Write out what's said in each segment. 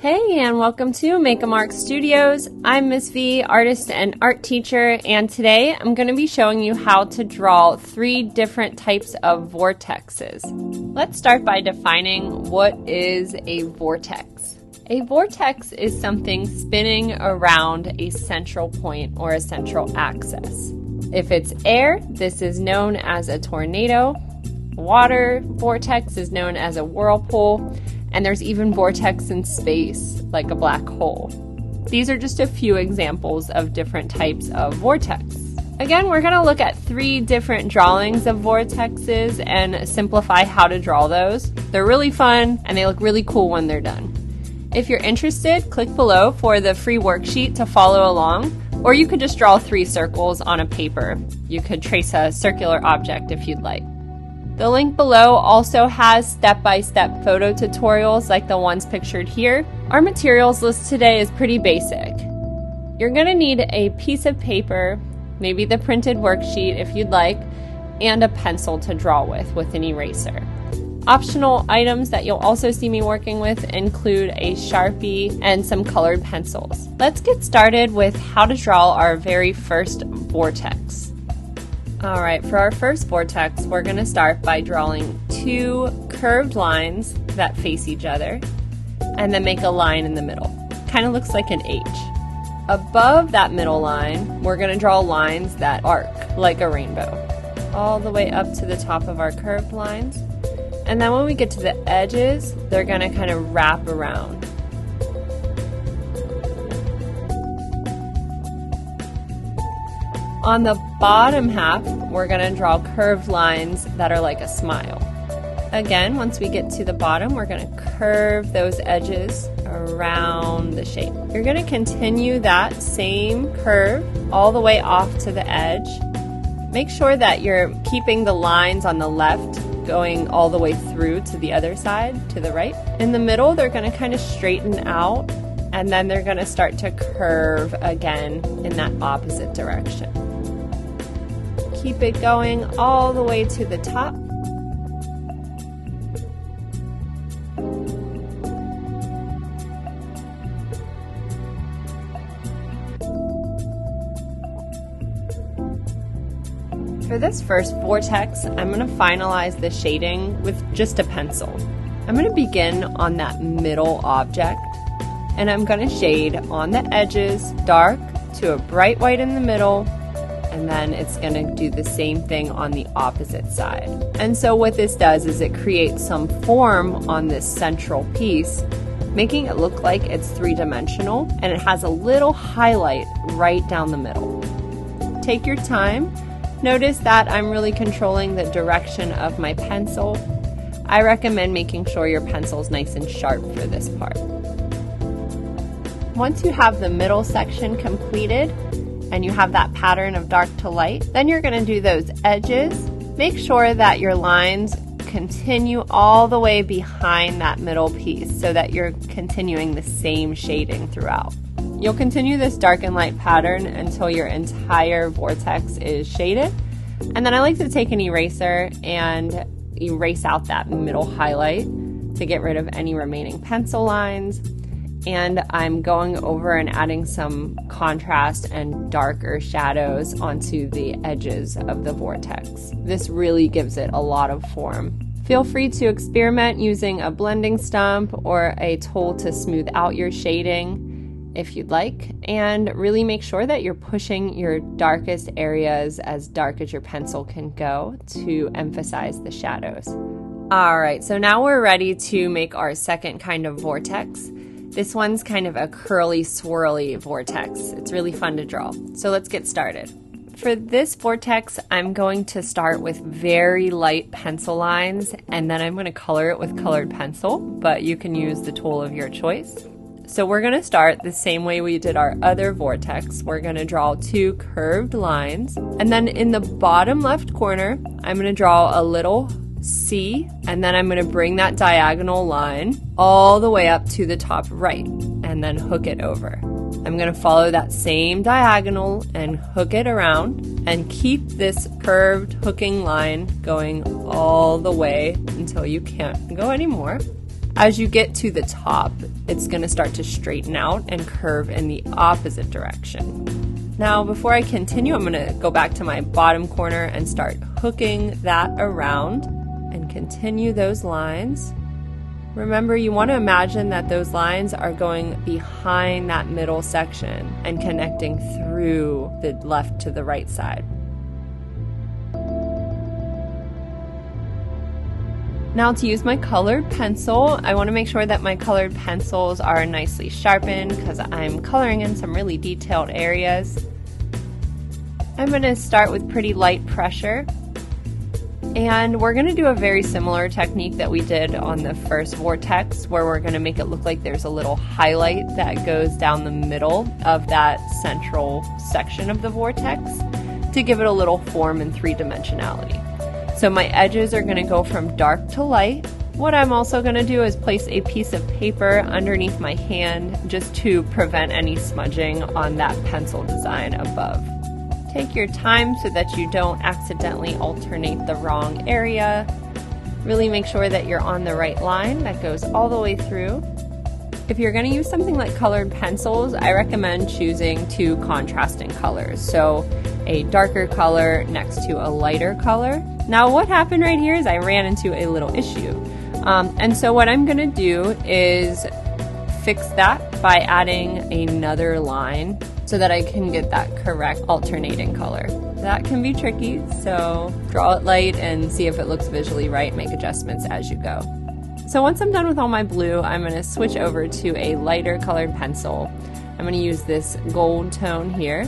Hey, and welcome to Make a Mark Studios. I'm Miss V, artist and art teacher, and today I'm going to be showing you how to draw 3 different types of vortexes. Let's start by defining what is a vortex. A vortex is something spinning around a central point or a central axis. If it's air, this is known as a tornado. Water vortex is known as a whirlpool. And there's even vortex in space, like a black hole. These are just a few examples of different types of vortex. Again, we're going to look at 3 different drawings of vortexes and simplify how to draw those. They're really fun and they look really cool when they're done. If you're interested, click below for the free worksheet to follow along, or you could just draw 3 circles on a paper. You could trace a circular object if you'd like. The link below also has step-by-step photo tutorials like the ones pictured here. Our materials list today is pretty basic. You're going to need a piece of paper, maybe the printed worksheet if you'd like, and a pencil to draw with an eraser. Optional items that you'll also see me working with include a Sharpie and some colored pencils. Let's get started with how to draw our very first vortex. Alright, for our first vortex, we're going to start by drawing 2 curved lines that face each other, and then make a line in the middle. Kind of looks like an H. Above that middle line, we're going to draw lines that arc like a rainbow, all the way up to the top of our curved lines. And then when we get to the edges, they're going to kind of wrap around. On the bottom half, we're going to draw curved lines that are like a smile. Again, once we get to the bottom, we're going to curve those edges around the shape. You're going to continue that same curve all the way off to the edge. Make sure that you're keeping the lines on the left going all the way through to the other side, to the right. In the middle, they're going to kind of straighten out, and then they're going to start to curve again in that opposite direction. Keep it going all the way to the top. For this first vortex, I'm going to finalize the shading with just a pencil. I'm going to begin on that middle object, and I'm going to shade on the edges dark to a bright white in the middle, and then it's going to do the same thing on the opposite side. And so what this does is it creates some form on this central piece, making it look like it's 3-dimensional, and it has a little highlight right down the middle. Take your time. Notice that I'm really controlling the direction of my pencil. I recommend making sure your pencil's nice and sharp for this part. Once you have the middle section completed, and you have that pattern of dark to light, then you're going to do those edges. Make sure that your lines continue all the way behind that middle piece so that you're continuing the same shading throughout. You'll continue this dark and light pattern until your entire vortex is shaded. And then I like to take an eraser and erase out that middle highlight to get rid of any remaining pencil lines. And I'm going over and adding some contrast and darker shadows onto the edges of the vortex. This really gives it a lot of form. Feel free to experiment using a blending stump or a tool to smooth out your shading if you'd like, and really make sure that you're pushing your darkest areas as dark as your pencil can go to emphasize the shadows. Alright, so now we're ready to make our second kind of vortex. This one's kind of a curly, swirly vortex. It's really fun to draw. So let's get started. For this vortex, I'm going to start with very light pencil lines, and then I'm going to color it with colored pencil, but you can use the tool of your choice. So we're going to start the same way we did our other vortex. We're going to draw 2 curved lines, and then in the bottom left corner, I'm going to draw a little C, and then I'm going to bring that diagonal line all the way up to the top right, and then hook it over. I'm going to follow that same diagonal and hook it around, and keep this curved hooking line going all the way until you can't go anymore. As you get to the top, it's going to start to straighten out and curve in the opposite direction. Now, before I continue, I'm going to go back to my bottom corner and start hooking that around and continue those lines. Remember, you want to imagine that those lines are going behind that middle section and connecting through the left to the right side. Now, to use my colored pencil, I want to make sure that my colored pencils are nicely sharpened because I'm coloring in some really detailed areas. I'm going to start with pretty light pressure. And we're going to do a very similar technique that we did on the first Vortex, where we're going to make it look like there's a little highlight that goes down the middle of that central section of the Vortex to give it a little form and three-dimensionality. So my edges are going to go from dark to light. What I'm also going to do is place a piece of paper underneath my hand just to prevent any smudging on that pencil design above. Take your time so that you don't accidentally alternate the wrong area. Really make sure that you're on the right line that goes all the way through. If you're going to use something like colored pencils, I recommend choosing two contrasting colors. So a darker color next to a lighter color. Now what happened right here is I ran into a little issue. And so what I'm going to do is fix that by adding another line so that I can get that correct alternating color. That can be tricky, so draw it light and see if it looks visually right. Make adjustments as you go. So once I'm done with all my blue, I'm going to switch over to a lighter colored pencil. I'm going to use this gold tone here,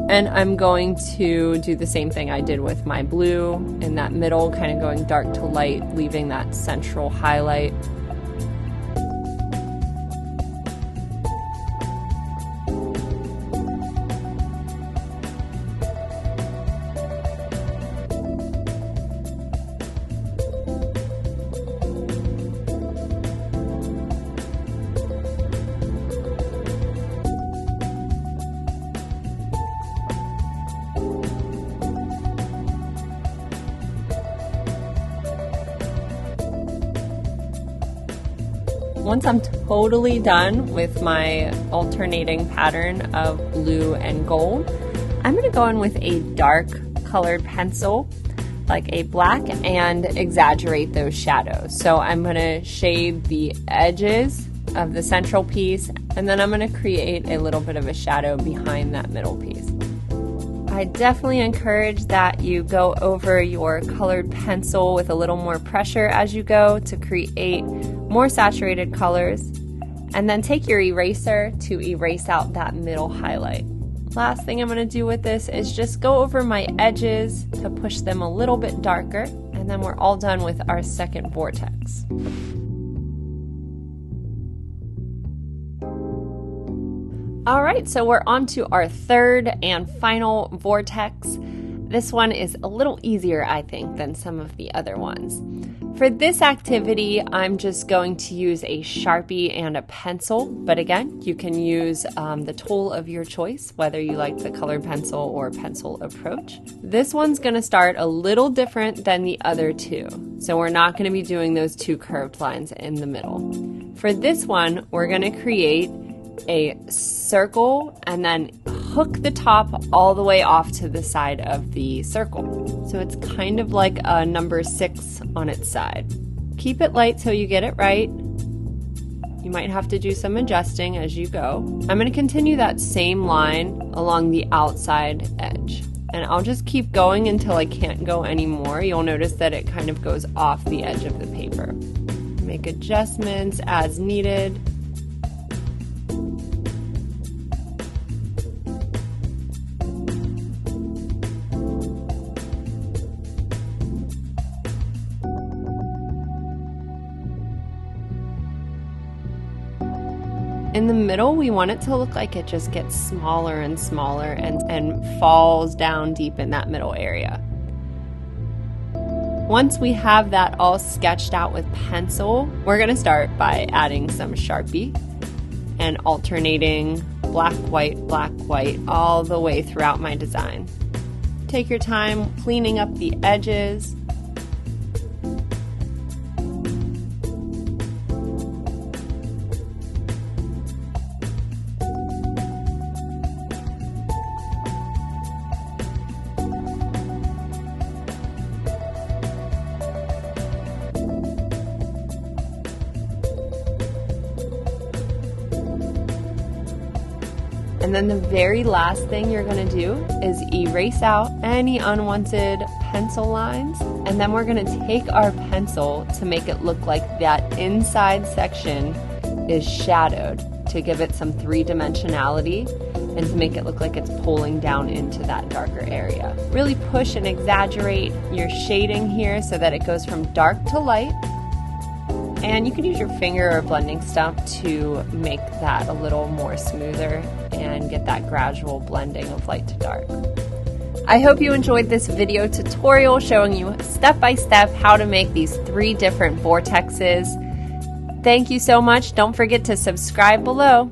and I'm going to do the same thing I did with my blue in that middle, kind of going dark to light, leaving that central highlight. Once I'm totally done with my alternating pattern of blue and gold, I'm going to go in with a dark colored pencil, like a black, and exaggerate those shadows. So I'm going to shade the edges of the central piece, and then I'm going to create a little bit of a shadow behind that middle piece. I definitely encourage that you go over your colored pencil with a little more pressure as you go to create more saturated colors, and then take your eraser to erase out that middle highlight. Last thing I'm going to do with this is just go over my edges to push them a little bit darker, and then we're all done with our second Vortex. All right, so we're on to our third and final Vortex. This one is a little easier, I think, than some of the other ones. For this activity, I'm just going to use a Sharpie and a pencil, but again, you can use the tool of your choice, whether you like the colored pencil or pencil approach. This one's going to start a little different than the other two, so we're not going to be doing those two curved lines in the middle. For this one, we're going to create a circle and then hook the top all the way off to the side of the circle. So it's kind of like a number 6 on its side. Keep it light so you get it right. You might have to do some adjusting as you go. I'm going to continue that same line along the outside edge. And I'll just keep going until I can't go anymore. You'll notice that it kind of goes off the edge of the paper. Make adjustments as needed. In the middle, we want it to look like it just gets smaller and smaller and falls down deep in that middle area. Once we have that all sketched out with pencil, we're going to start by adding some Sharpie and alternating black, white, all the way throughout my design. Take your time cleaning up the edges. And then the very last thing you're going to do is erase out any unwanted pencil lines. And then we're going to take our pencil to make it look like that inside section is shadowed, to give it some three-dimensionality and to make it look like it's pulling down into that darker area. Really push and exaggerate your shading here so that it goes from dark to light. And you can use your finger or blending stump to make that a little more smoother and get that gradual blending of light to dark. I hope you enjoyed this video tutorial showing you step by step how to make these 3 different vortexes. Thank you so much. Don't forget to subscribe below.